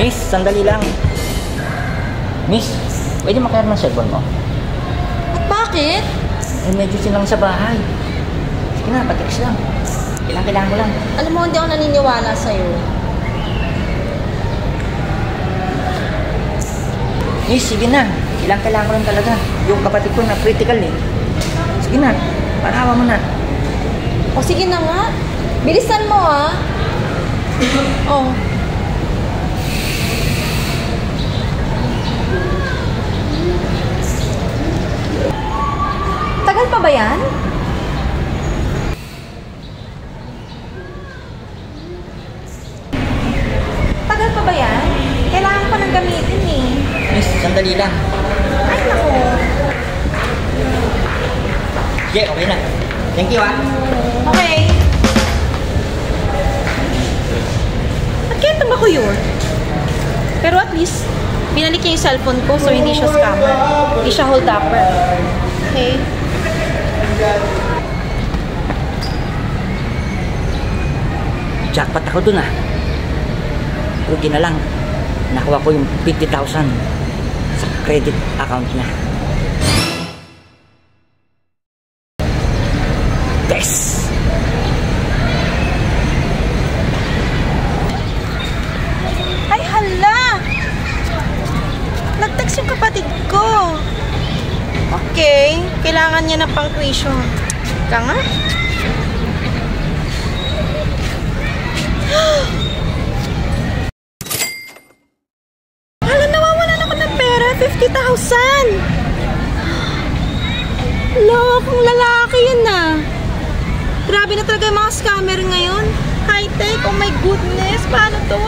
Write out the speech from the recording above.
Miss, sandali lang. Miss, pwede makayar ng cellphone mo? At bakit? Eh, medyo silang sa bahay. Sige na, pa-text lang. Kailangan mo lang. Alam mo, hindi ako naniniwala sa'yo. Miss, sige na. Kailangan ko lang talaga. Yung kapatid ko na critical eh. Sige na, parawa mo na. O sige na nga. Bilisan mo ah. Oh. Tagal pa ba yan? Tagal pa ba yan? Kailangan ko nang gamitin eh. Miss, sandali lang. Ay naku. Okay, okay na. Thank you ah. Okay. At kaya tumako yun? Pero at least, binalik niya yung cellphone ko so hindi siya scammer. Hindi siya hold-upper. Okay? Jackpot ako dun ah. Rugi na lang. Nakuha ko yung 50,000 sa credit account niya. Yes! Ay, hala! Nag-text yung kapatid ko. Okay. Kailangan niya na pang tuition. Ka nga? Hala, nawawalan ako ng pera. 50,000! Lokong lalaki yun ah. Grabe na talaga yung mga scammer ngayon. High-tech, oh my goodness. Paano to?